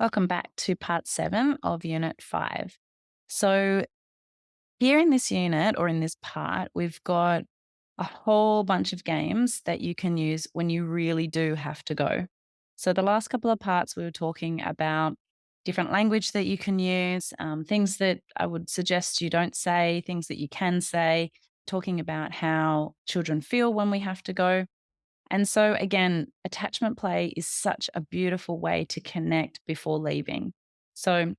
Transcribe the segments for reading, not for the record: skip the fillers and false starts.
Welcome back to part 7 of Unit 5. So, here in this unit or in this part, we've got a whole bunch of games that you can use when you really do have to go. So, the last couple of parts, we were talking about different language that you can use, things that I would suggest you don't say, things that you can say, talking about how children feel when we have to go. And so, again, attachment play is such a beautiful way to connect before leaving. So,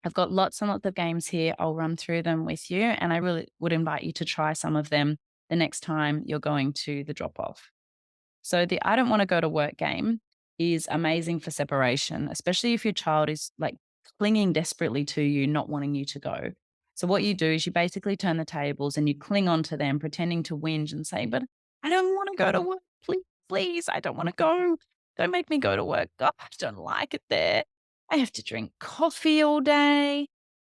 I've got lots and lots of games here. I'll run through them with you, and I really would invite you to try some of them the next time you're going to the drop off. So, the I don't want to go to work game is amazing for separation, especially if your child is like clinging desperately to you, not wanting you to go. So, what you do is you basically turn the tables and you cling onto them, pretending to whinge and say, "But I don't want to go to work. Please, please, I don't want to go. Don't make me go to work. God, I don't like it there. I have to drink coffee all day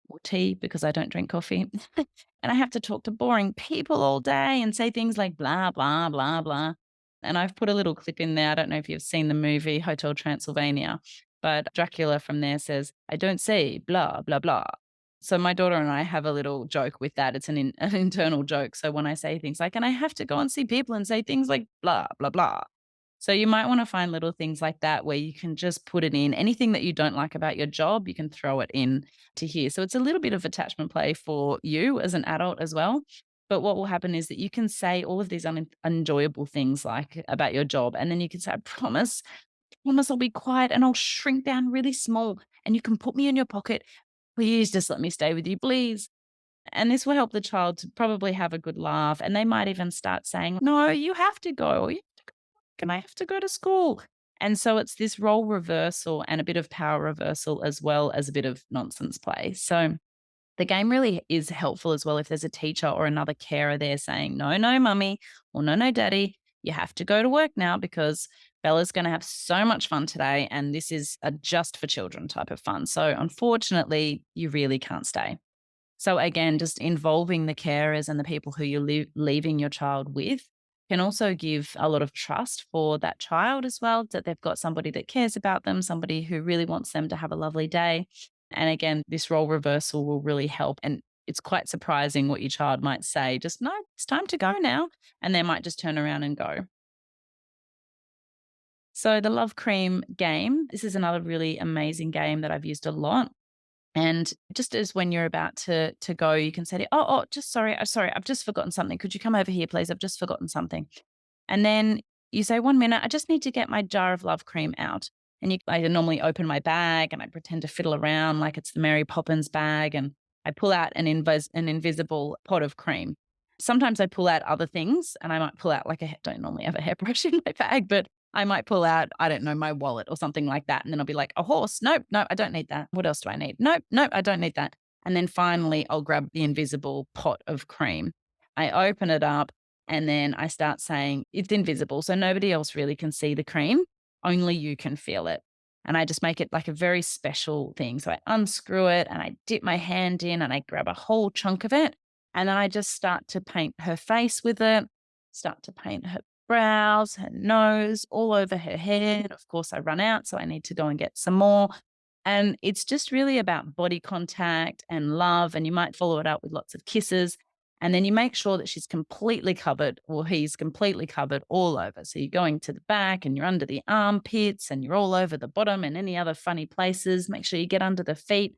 or tea because I don't drink coffee. And I have to talk to boring people all day and say things like blah, blah, blah, blah." And I've put a little clip in there. I don't know if you've seen the movie Hotel Transylvania, but Dracula from there says, "I don't say blah, blah, blah." So my daughter and I have a little joke with that. It's an internal joke. So when I say things like, and I have to go and see people and say things like blah, blah, blah. So you might want to find little things like that where you can just put it in. Anything that you don't like about your job, you can throw it in to here. So it's a little bit of attachment play for you as an adult as well. But what will happen is that you can say all of these unenjoyable things like about your job, and then you can say, promise I'll be quiet and I'll shrink down really small and you can put me in your pocket. Please just let me stay with you, please." And this will help the child to probably have a good laugh. And they might even start saying, "No, you have to go. You have to go to work and I have to go to school." And so it's this role reversal and a bit of power reversal as well as a bit of nonsense play. So the game really is helpful as well if there's a teacher or another carer there saying, "No, no, mummy," or "No, no, daddy, you have to go to work now because Bella's going to have so much fun today. And this is a just for children type of fun. So unfortunately, you really can't stay." So again, just involving the carers and the people who you're leaving your child with can also give a lot of trust for that child as well, that they've got somebody that cares about them, somebody who really wants them to have a lovely day. And again, this role reversal will really help. And it's quite surprising what your child might say, just, "No, it's time to go now." And they might just turn around and go. So the Love Cream game, this is another really amazing game that I've used a lot. And just as when you're about to go, you can say, to, "Oh, just sorry, sorry, I've just forgotten something. Could you come over here, please? I've just forgotten something." And then you say, "1 minute, I just need to get my jar of love cream out." And I normally open my bag and I pretend to fiddle around like it's the Mary Poppins bag, and I pull out an invisible pot of cream. Sometimes I pull out other things, and I might pull out like don't normally have a hairbrush in my bag, but I might pull out, I don't know, my wallet or something like that. And then I'll be like, "A horse. Nope, nope, I don't need that. What else do I need? Nope, nope, I don't need that." And then finally, I'll grab the invisible pot of cream. I open it up and then I start saying, it's invisible. So nobody else really can see the cream. Only you can feel it. And I just make it like a very special thing. So I unscrew it and I dip my hand in and I grab a whole chunk of it. And then I just start to paint her face with it, start to paint her brows, her nose, all over her head. Of course, I run out, so I need to go and get some more. And it's just really about body contact and love. And you might follow it up with lots of kisses. And then you make sure that she's completely covered or he's completely covered all over. So you're going to the back and you're under the armpits and you're all over the bottom and any other funny places. Make sure you get under the feet.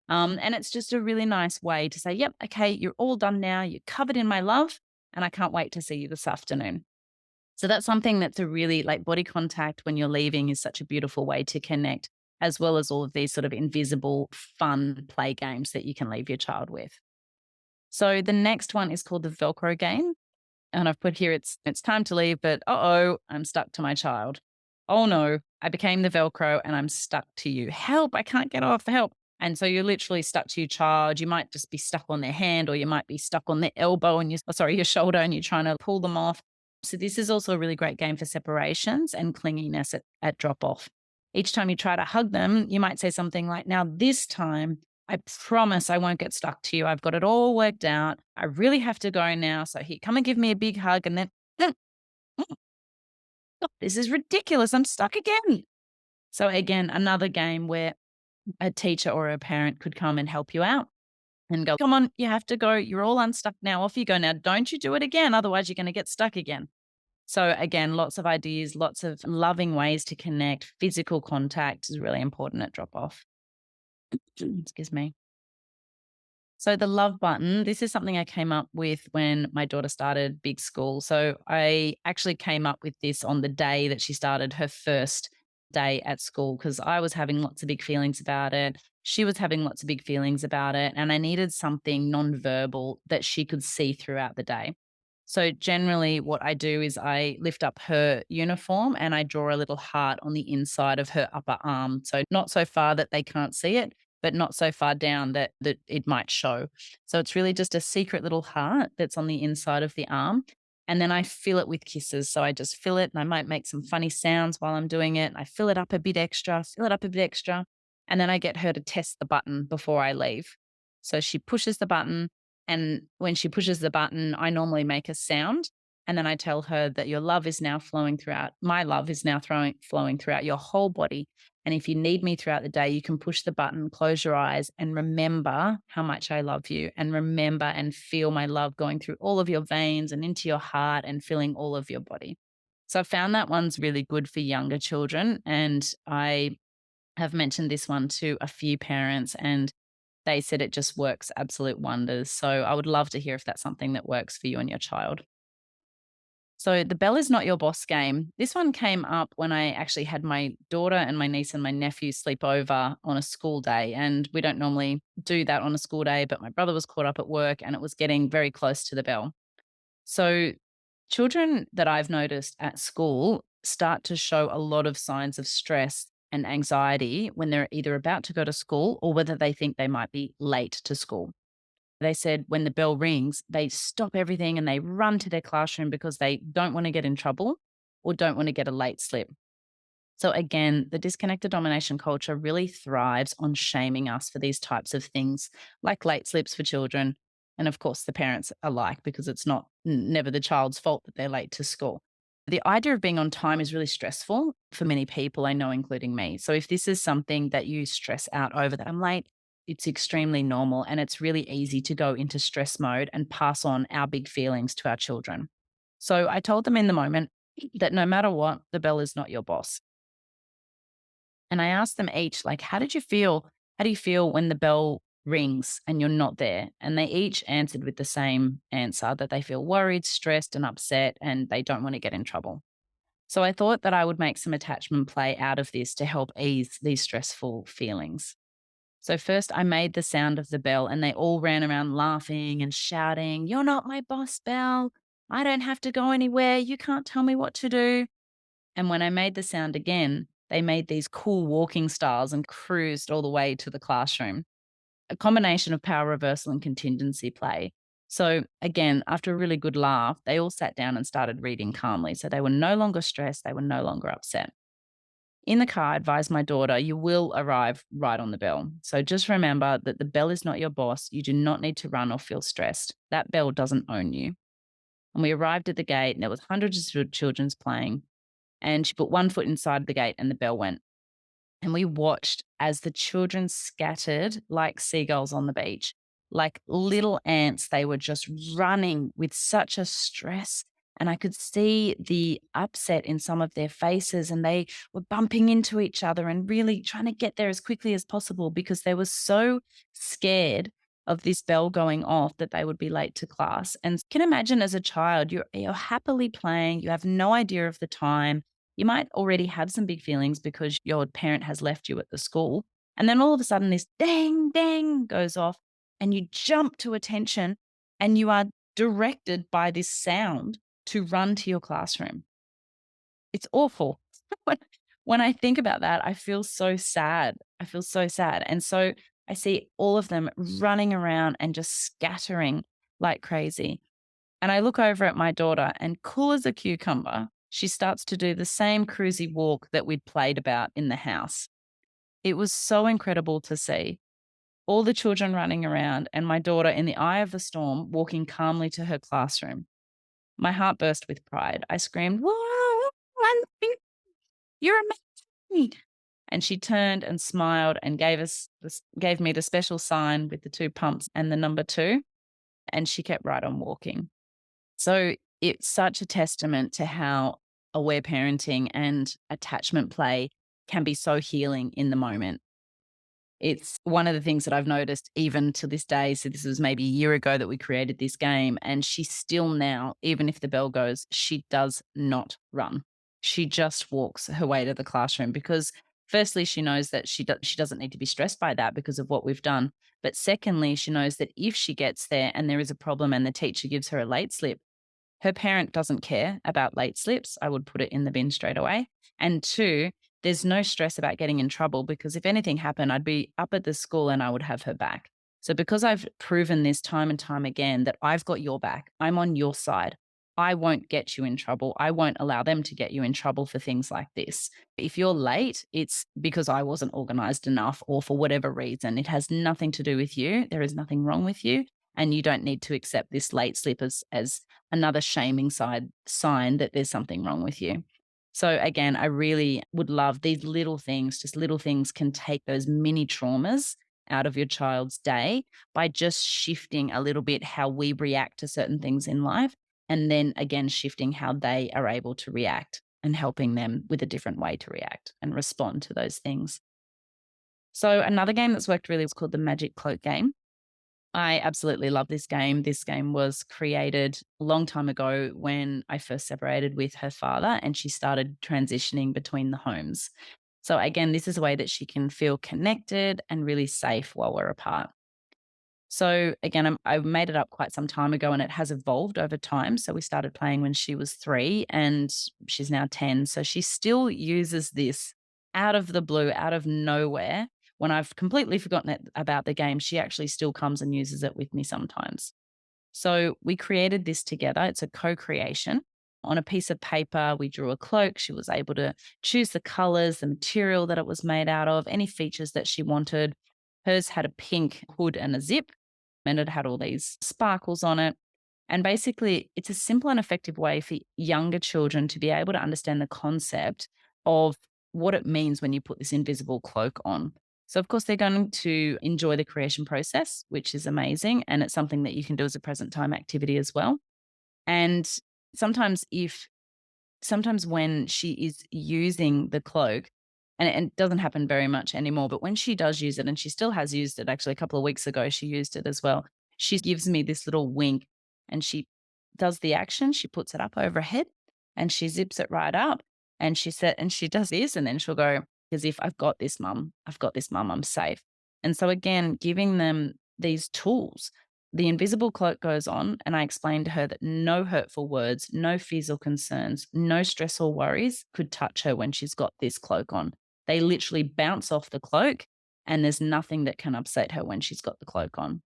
And it's just a really nice way to say, "Yep, okay, you're all done now. You're covered in my love. And I can't wait to see you this afternoon." So that's something that's a really like body contact when you're leaving is such a beautiful way to connect, as well as all of these sort of invisible, fun play games that you can leave your child with. So the next one is called the Velcro game. And I've put here it's time to leave, but uh-oh, I'm stuck to my child. "Oh no, I became the Velcro and I'm stuck to you. Help, I can't get off, help." And so you're literally stuck to your child. You might just be stuck on their hand or you might be stuck on their elbow and your shoulder and you're trying to pull them off. So this is also a really great game for separations and clinginess at drop off. Each time you try to hug them, you might say something like, "Now this time I promise I won't get stuck to you. I've got it all worked out. I really have to go now. So here, come and give me a big hug." And then, "Mm, mm, oh, this is ridiculous. I'm stuck again." So again, another game where a teacher or a parent could come and help you out and go, come on, you have to go. You're all unstuck now. Off you go. Now, don't you do it again. Otherwise, you're going to get stuck again. So, again, lots of ideas, lots of loving ways to connect. Physical contact is really important at drop off. Excuse me. So the love button, this is something I came up with when my daughter started big school. So I actually came up with this on the day that she started her first day at school because I was having lots of big feelings about it. She was having lots of big feelings about it. And I needed something nonverbal that she could see throughout the day. So generally, what I do is I lift up her uniform and I draw a little heart on the inside of her upper arm. So not so far that they can't see it, but not so far down that it might show. So it's really just a secret little heart that's on the inside of the arm. And then I fill it with kisses. So I just fill it and I might make some funny sounds while I'm doing it. I fill it up a bit extra, fill it up a bit extra. And then I get her to test the button before I leave. So she pushes the button. And when she pushes the button, I normally make a sound. And then I tell her that your love is now flowing throughout, my love is now flowing throughout your whole body, and if you need me throughout the day, you can push the button, close your eyes, and remember how much I love you. And remember and feel my love going through all of your veins and into your heart and filling all of your body. So I found that one's really good for younger children. And I have mentioned this one to a few parents, and they said it just works absolute wonders. So I would love to hear if that's something that works for you and your child. So the Bell is Not Your Boss game. This one came up when I actually had my daughter and my niece and my nephew sleep over on a school day. And we don't normally do that on a school day, but my brother was caught up at work and it was getting very close to the bell. So children that I've noticed at school start to show a lot of signs of stress and anxiety when they're either about to go to school or whether they think they might be late to school. They said when the bell rings, they stop everything and they run to their classroom because they don't want to get in trouble or don't want to get a late slip. So, again, the disconnected domination culture really thrives on shaming us for these types of things, like late slips for children. And of course, the parents alike, because it's not never the child's fault that they're late to school. The idea of being on time is really stressful for many people, I know, including me. So, if this is something that you stress out over that I'm late, it's extremely normal and it's really easy to go into stress mode and pass on our big feelings to our children. So, I told them in the moment that no matter what, the bell is not your boss. And I asked them each, like, how did you feel? How do you feel when the bell rings and you're not there? And they each answered with the same answer that they feel worried, stressed, and upset, and they don't want to get in trouble. So I thought that I would make some attachment play out of this to help ease these stressful feelings. So first, I made the sound of the bell, and they all ran around laughing and shouting, "You're not my boss, Bell. I don't have to go anywhere. You can't tell me what to do." And when I made the sound again, they made these cool walking styles and cruised all the way to the classroom. A combination of power reversal and contingency play. So, again, after a really good laugh, they all sat down and started reading calmly. So they were no longer stressed, they were no longer upset. In the car, I advised my daughter, you will arrive right on the bell. So just remember that the bell is not your boss. You do not need to run or feel stressed. That bell doesn't own you. And we arrived at the gate, and there was hundreds of children playing. And she put one foot inside the gate and the bell went. And we watched as the children scattered like seagulls on the beach, like little ants. They were just running with such a stress. And I could see the upset in some of their faces, and they were bumping into each other and really trying to get there as quickly as possible because they were so scared of this bell going off that they would be late to class. And can imagine as a child, you're happily playing, you have no idea of the time, you might already have some big feelings because your parent has left you at the school. And then all of a sudden, this dang, dang goes off, and you jump to attention and you are directed by this sound to run to your classroom. It's awful. when, when I think about that, I feel so sad. I feel so sad. And so I see all of them running around and just scattering like crazy. And I look over at my daughter, and cool as a cucumber, she starts to do the same cruisy walk that we'd played about in the house. It was so incredible to see all the children running around and my daughter in the eye of the storm walking calmly to her classroom. My heart burst with pride. I screamed, "Whoa, you're amazing." And she turned and smiled and gave me the special sign with the 2 pumps and the number 2, and she kept right on walking. So it's such a testament to how aware parenting and attachment play can be so healing in the moment. It's one of the things that I've noticed even to this day. So this was maybe a year ago that we created this game, and she still now, even if the bell goes, she does not run. She just walks her way to the classroom because firstly, she knows that she doesn't need to be stressed by that because of what we've done. But secondly, she knows that if she gets there and there is a problem and the teacher gives her a late slip, her parent doesn't care about late slips. I would put it in the bin straight away. And 2, there's no stress about getting in trouble because if anything happened, I'd be up at the school and I would have her back. So because I've proven this time and time again that I've got your back, I'm on your side. I won't get you in trouble. I won't allow them to get you in trouble for things like this. If you're late, it's because I wasn't organized enough or for whatever reason. It has nothing to do with you. There is nothing wrong with you. And you don't need to accept this late slip as another shaming sign that there's something wrong with you. So again, I really would love these little things, just little things can take those mini traumas out of your child's day by just shifting a little bit how we react to certain things in life. And then again, shifting how they are able to react and helping them with a different way to react and respond to those things. So another game that's worked really is called the Magic Cloak game. I absolutely love this game. This game was created a long time ago when I first separated with her father and she started transitioning between the homes. So, again, this is a way that she can feel connected and really safe while we're apart. So, again, I made it up quite some time ago and it has evolved over time. So, we started playing when she was 3 and she's now 10. So, she still uses this out of the blue, out of nowhere. When I've completely forgotten about the game, she actually still comes and uses it with me sometimes. So, we created this together. It's a co creation. On a piece of paper, we drew a cloak. She was able to choose the colors, the material that it was made out of, any features that she wanted. Hers had a pink hood and a zip and it had all these sparkles on it. And basically, it's a simple and effective way for younger children to be able to understand the concept of what it means when you put this invisible cloak on. So, of course, they're going to enjoy the creation process, which is amazing. And it's something that you can do as a present time activity as well. And sometimes, if sometimes when she is using the cloak, and it doesn't happen very much anymore, but when she does use it, and she still has used it, actually a couple of weeks ago, she used it as well. She gives me this little wink and she does the action. She puts it up over her head and she zips it right up and she does this and then she'll go, as if I've got this, mum. I've got this, mum. I'm safe. And so again, giving them these tools, the invisible cloak goes on, and I explained to her that no hurtful words, no fears or concerns, no stress or worries could touch her when she's got this cloak on. They literally bounce off the cloak, and there's nothing that can upset her when she's got the cloak on.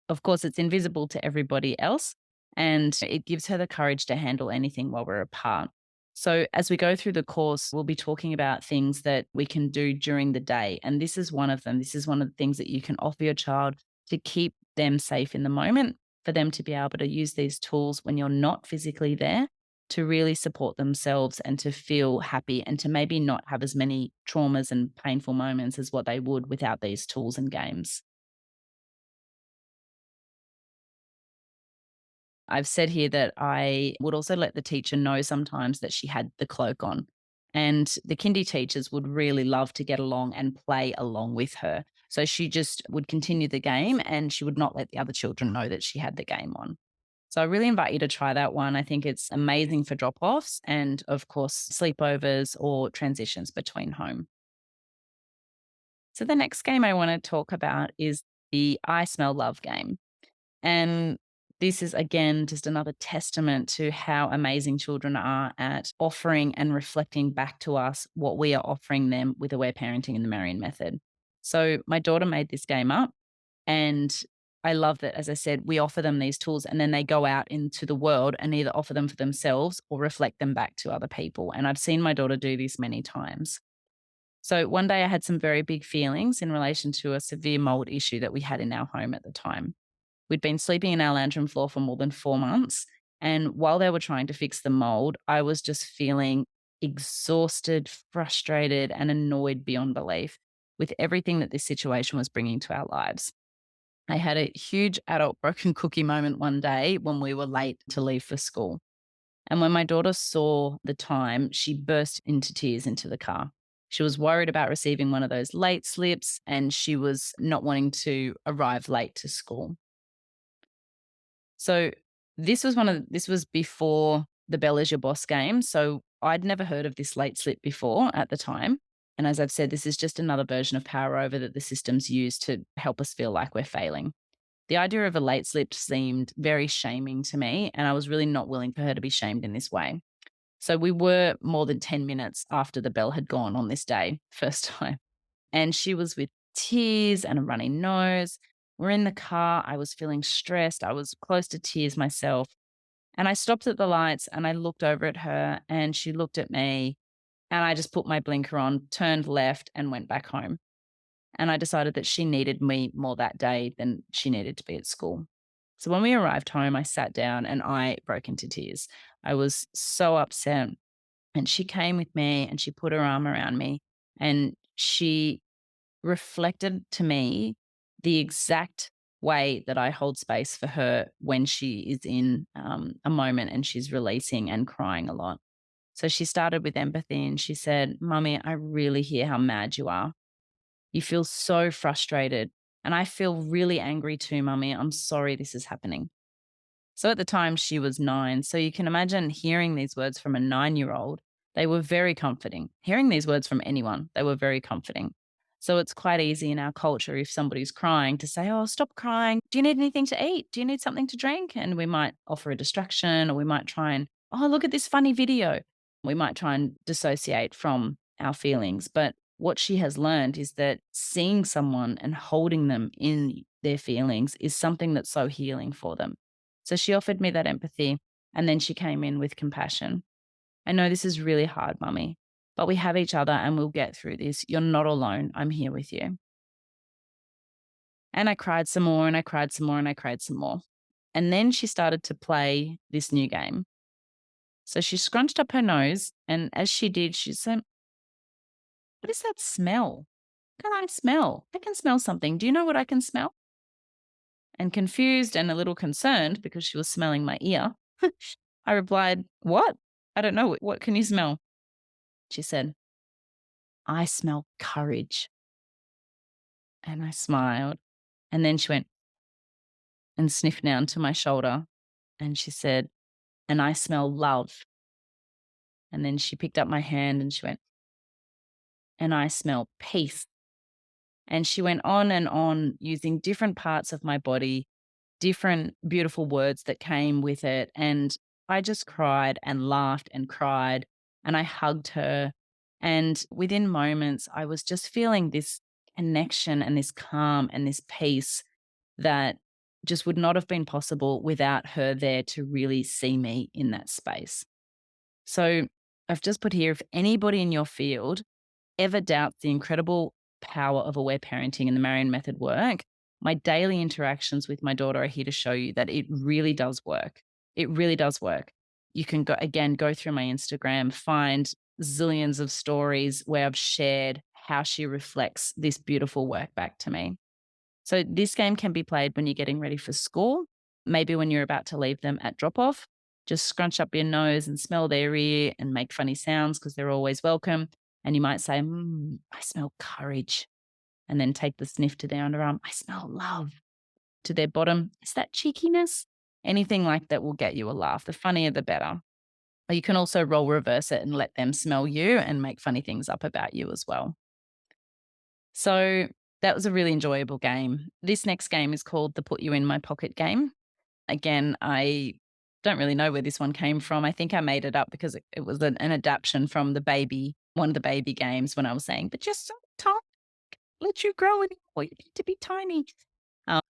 Of course, it's invisible to everybody else, and it gives her the courage to handle anything while we're apart. So, as we go through the course, we'll be talking about things that we can do during the day. And this is one of them. This is one of the things that you can offer your child to keep them safe in the moment, for them to be able to use these tools when you're not physically there to really support themselves and to feel happy and to maybe not have as many traumas and painful moments as what they would without these tools and games. I've said here that I would also let the teacher know sometimes that she had the cloak on. And the kindy teachers would really love to get along and play along with her. So she just would continue the game and she would not let the other children know that she had the game on. So I really invite you to try that one. I think it's amazing for drop offs and, of course, sleepovers or transitions between home. So the next game I want to talk about is the I Smell Love game. And this is again just another testament to how amazing children are at offering and reflecting back to us what we are offering them with aware parenting and the Marion method. So my daughter made this game up and I love that, as I said, we offer them these tools and then they go out into the world and either offer them for themselves or reflect them back to other people. And I've seen my daughter do this many times. So one day I had some very big feelings in relation to a severe mold issue that we had in our home at the time. We'd been sleeping in our lounge room floor for more than 4 months. And while they were trying to fix the mold, I was just feeling exhausted, frustrated, and annoyed beyond belief with everything that this situation was bringing to our lives. I had a huge adult broken cookie moment one day when we were late to leave for school. And when my daughter saw the time, she burst into tears into the car. She was worried about receiving one of those late slips and she was not wanting to arrive late to school. So this was before the Bell is Your Boss game. So I'd never heard of this late slip before at the time. And as I've said, this is just another version of power over that the systems use to help us feel like we're failing. The idea of a late slip seemed very shaming to me, and I was really not willing for her to be shamed in this way. So we were more than 10 minutes after the bell had gone on this day, first time. And she was with tears and a runny nose. We're in the car. I was feeling stressed. I was close to tears myself. And I stopped at the lights and I looked over at her and she looked at me. And I just put my blinker on, turned left, and went back home. And I decided that she needed me more that day than she needed to be at school. So when we arrived home, I sat down and I broke into tears. I was so upset. And she came with me and she put her arm around me and she reflected to me the exact way that I hold space for her when she is in a moment and she's releasing and crying a lot. So she started with empathy and she said, Mummy, I really hear how mad you are. You feel so frustrated. And I feel really angry too, Mummy. I'm sorry this is happening. So at the time, she was 9. So you can imagine hearing these words from a 9-year-old. They were very comforting. Hearing these words from anyone, they were very comforting. So it's quite easy in our culture if somebody's crying to say, oh, stop crying. Do you need anything to eat? Do you need something to drink? And we might offer a distraction or we might try and, oh, look at this funny video. We might try and dissociate from our feelings. But what she has learned is that seeing someone and holding them in their feelings is something that's so healing for them. So she offered me that empathy and then she came in with compassion. I know this is really hard, Mummy, but we have each other and we'll get through this. You're not alone. I'm here with you. And I cried some more and I cried some more and I cried some more. And then she started to play this new game. So she scrunched up her nose and as she did, she said, what is that smell? What can I smell? I can smell something. Do you know what I can smell? And confused and a little concerned because she was smelling my ear, I replied, what? I don't know. What can you smell? She said, I smell courage. And I smiled. And then she went and sniffed down to my shoulder. And she said, and I smell love. And then she picked up my hand and she went, and I smell peace. And she went on and on using different parts of my body, different beautiful words that came with it. And I just cried and laughed and cried and I hugged her. And within moments, I was just feeling this connection and this calm and this peace that just would not have been possible without her there to really see me in that space. So I've just put here if anybody in your field ever doubts the incredible power of aware parenting and the Marion method work, my daily interactions with my daughter are here to show you that it really does work. It really does work. You can go through my Instagram, find zillions of stories where I've shared how she reflects this beautiful work back to me. So this game can be played when you're getting ready for school, maybe when you're about to leave them at drop off. Just scrunch up your nose and smell their ear and make funny sounds because they're always welcome. And you might say, I smell courage. And then take the sniff to their underarm. I smell love. To their bottom, is that cheekiness? Anything like that will get you a laugh. The funnier, the better. Or you can also role reverse it and let them smell you and make funny things up about you as well. So that was a really enjoyable game. This next game is called the Put You in My Pocket game. Again, I don't really know where this one came from. I think I made it up because it was an adaptation from one of the baby games when I was saying, but just so tiny, let you grow anymore. You need to be tiny.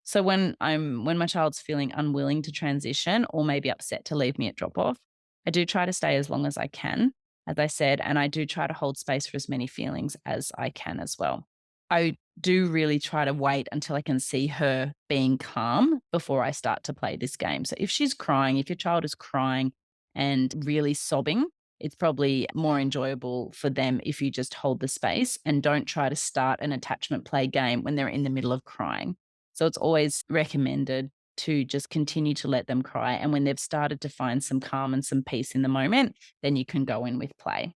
So when my child's feeling unwilling to transition or maybe upset to leave me at drop off, I do try to stay as long as I can, as I said, and I do try to hold space for as many feelings as I can as well. I do really try to wait until I can see her being calm before I start to play this game. So if she's crying, if your child is crying and really sobbing, it's probably more enjoyable for them if you just hold the space and don't try to start an attachment play game when they're in the middle of crying. So it's always recommended to just continue to let them cry. And when they've started to find some calm and some peace in the moment, then you can go in with play.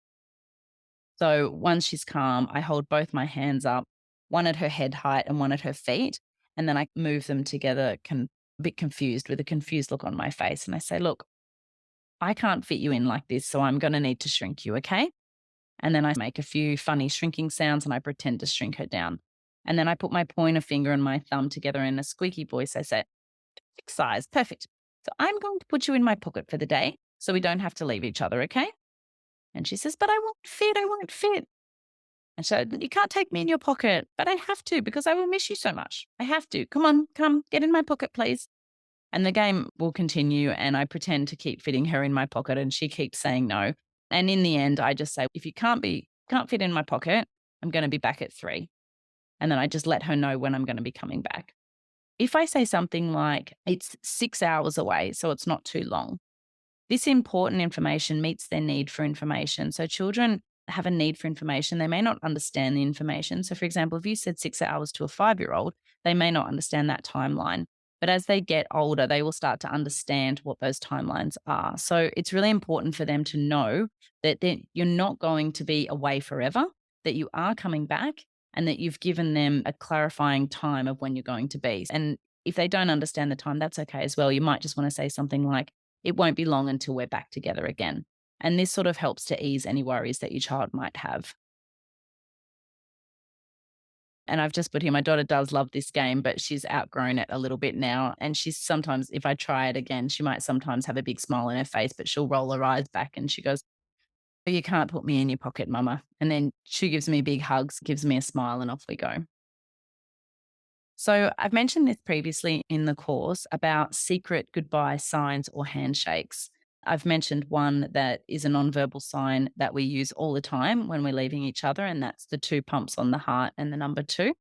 So once she's calm, I hold both my hands up, one at her head height and one at her feet. And then I move them together, a bit confused with a confused look on my face. And I say, look, I can't fit you in like this. So I'm going to need to shrink you. Okay. And then I make a few funny shrinking sounds and I pretend to shrink her down. And then I put my pointer finger and my thumb together in a squeaky voice. I say, perfect size, perfect. So I'm going to put you in my pocket for the day so we don't have to leave each other. Okay. And she says, but I won't fit. I won't fit. And so you can't take me in your pocket, but I have to because I will miss you so much. I have to. Come on, come get in my pocket, please. And the game will continue. And I pretend to keep fitting her in my pocket and she keeps saying no. And in the end, I just say, if you can't fit in my pocket, I'm going to be back at 3. And then I just let her know when I'm going to be coming back. If I say something like, it's 6 hours away, so it's not too long, this important information meets their need for information. So children have a need for information. They may not understand the information. So, for example, if you said 6 hours to a 5-year-old, they may not understand that timeline. But as they get older, they will start to understand what those timelines are. So it's really important for them to know that you're not going to be away forever, that you are coming back, and that you've given them a clarifying time of when you're going to be. And if they don't understand the time, that's okay as well. You might just want to say something like, it won't be long until we're back together again. And this sort of helps to ease any worries that your child might have. And I've just put here, my daughter does love this game, but she's outgrown it a little bit now. And she's sometimes, if I try it again, she might sometimes have a big smile on her face, but she'll roll her eyes back and she goes, "Oh, you can't put me in your pocket, mama." And then she gives me big hugs, gives me a smile, and off we go. So I've mentioned this previously in the course about secret goodbye signs or handshakes. I've mentioned one that is a nonverbal sign that we use all the time when we're leaving each other, and that's the 2 pumps on the heart and the number 2.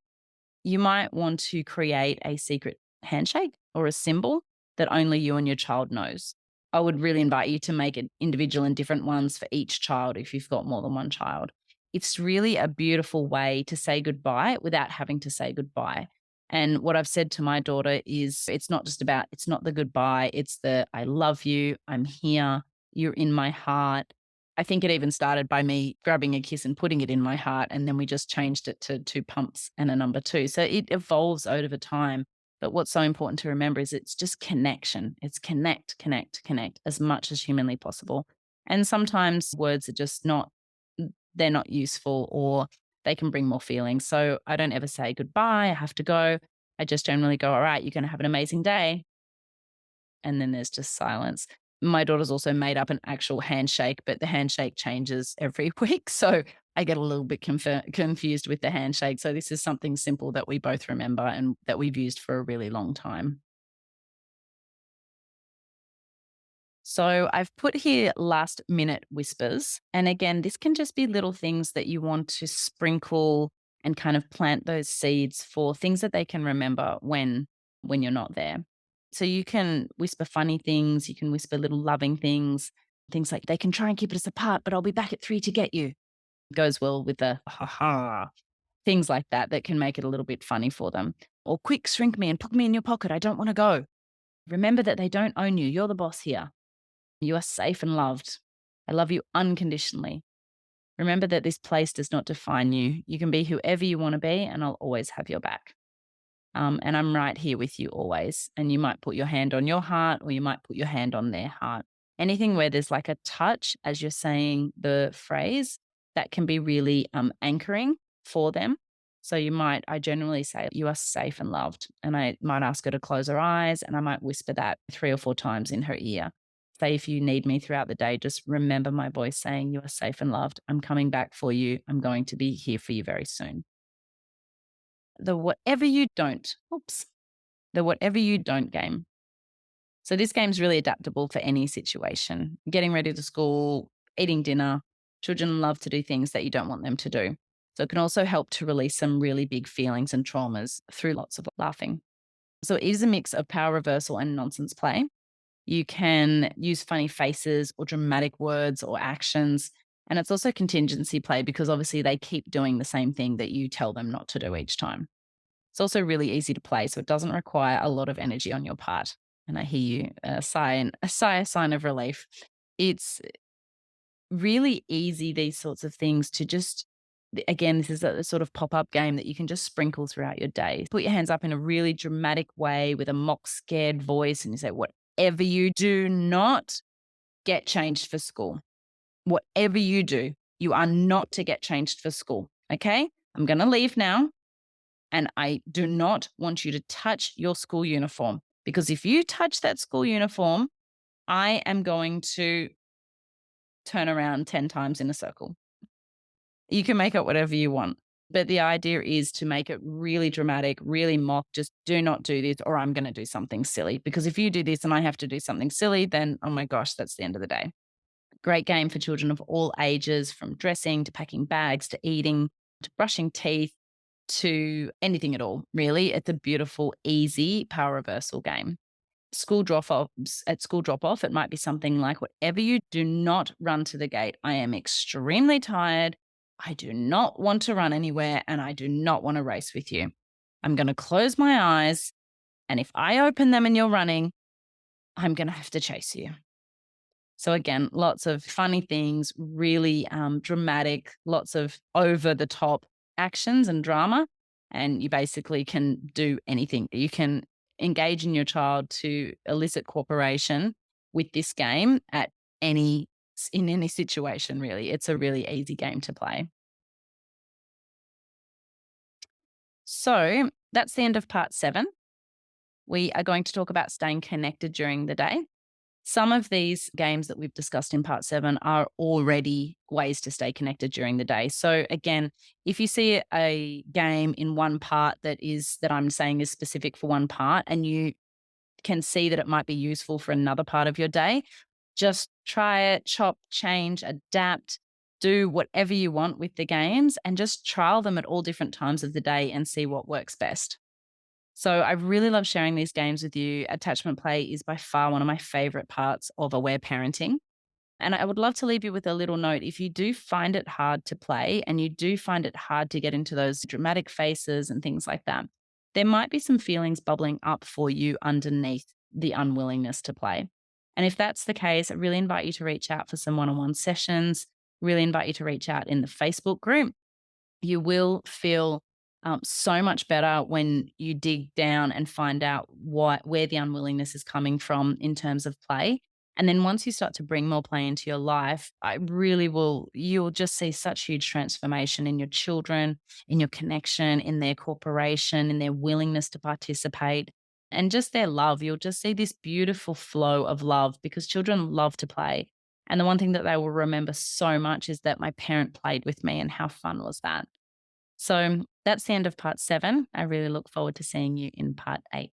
You might want to create a secret handshake or a symbol that only you and your child knows. I would really invite you to make it individual and different ones for each child if you've got more than one child. It's really a beautiful way to say goodbye without having to say goodbye. And what I've said to my daughter is it's not the goodbye, it's the I love you, I'm here, you're in my heart. I think it even started by me grabbing a kiss and putting it in my heart, and then we just changed it to 2 pumps and a number 2. So it evolves over time. But what's so important to remember is it's just connection. It's connect, connect, connect as much as humanly possible. And sometimes words are just not, they're not useful or they can bring more feelings. So I don't ever say goodbye, I have to go. I just generally go, all right, you're going to have an amazing day. And then there's just silence. My daughter's also made up an actual handshake, but the handshake changes every week. So I get a little bit confused with the handshake. So this is something simple that we both remember and that we've used for a really long time. So I've put here last minute whispers. And again, this can just be little things that you want to sprinkle and kind of plant those seeds for things that they can remember when you're not there. So you can whisper funny things, you can whisper little loving things, things like they can try and keep us apart, but I'll be back at 3 to get you. Goes well with the ha ha, things like that that can make it a little bit funny for them. Or quick, shrink me and put me in your pocket. I don't want to go. Remember that they don't own you. You're the boss here. You are safe and loved. I love you unconditionally. Remember that this place does not define you. You can be whoever you want to be, and I'll always have your back. And I'm right here with you always. And you might put your hand on your heart or you might put your hand on their heart. Anything where there's like a touch as you're saying the phrase, that can be really anchoring for them. So I generally say, you are safe and loved. And I might ask her to close her eyes and I might whisper that 3 or 4 times in her ear. Say, if you need me throughout the day, just remember my voice saying, you are safe and loved. I'm coming back for you. I'm going to be here for you very soon. The whatever you don't, oops, the whatever you don't game. So this game's really adaptable for any situation. Getting ready to school, eating dinner. Children love to do things that you don't want them to do. So it can also help to release some really big feelings and traumas through lots of laughing. So it is a mix of power reversal and nonsense play. You can use funny faces or dramatic words or actions. And it's also contingency play because obviously they keep doing the same thing that you tell them not to do each time. It's also really easy to play, so it doesn't require a lot of energy on your part. And I hear you sigh and a sign of relief. It's really easy, these sorts of things, to just again, this is a sort of pop-up game that you can just sprinkle throughout your day. Put your hands up in a really dramatic way with a mock scared voice and you say, whatever you do not get changed for school. Whatever you do, you are not to get changed for school. Okay? I'm going to leave now and I do not want you to touch your school uniform because if you touch that school uniform, I am going to turn around 10 times in a circle. You can make it whatever you want. But the idea is to make it really dramatic, really mock. Just do not do this, or I'm going to do something silly. Because if you do this and I have to do something silly, then oh my gosh, that's the end of the day. Great game for children of all ages, from dressing to packing bags to eating to brushing teeth to anything at all, really. It's a beautiful, easy power reversal game. School drop off, it might be something like, whatever you do not run to the gate. I am extremely tired. I do not want to run anywhere and I do not want to race with you. I'm going to close my eyes. And if I open them and you're running, I'm going to have to chase you. So again, lots of funny things, really dramatic, lots of over the top actions and drama. And you basically can do anything. You can engage in your child to elicit cooperation with this game in any situation, really. It's a really easy game to play. So that's the end of part 7. We are going to talk about staying connected during the day. Some of these games that we've discussed in part 7 are already ways to stay connected during the day. So again, if you see a game in one part that I'm saying is specific for one part and you can see that it might be useful for another part of your day, just try it, chop, change, adapt, do whatever you want with the games and just trial them at all different times of the day and see what works best. So I really love sharing these games with you. Attachment play is by far one of my favorite parts of aware parenting. And I would love to leave you with a little note. If you do find it hard to play and you do find it hard to get into those dramatic faces and things like that, there might be some feelings bubbling up for you underneath the unwillingness to play. And if that's the case, I really invite you to reach out for some one on one sessions, really invite you to reach out in the Facebook group. You will feel so much better when you dig down and find out where the unwillingness is coming from in terms of play. And then once you start to bring more play into your life, you'll just see such huge transformation in your children, in your connection, in their cooperation, in their willingness to participate, and just their love. You'll just see this beautiful flow of love because children love to play. And the one thing that they will remember so much is that my parent played with me and how fun was that? So that's the end of part 7. I really look forward to seeing you in part 8.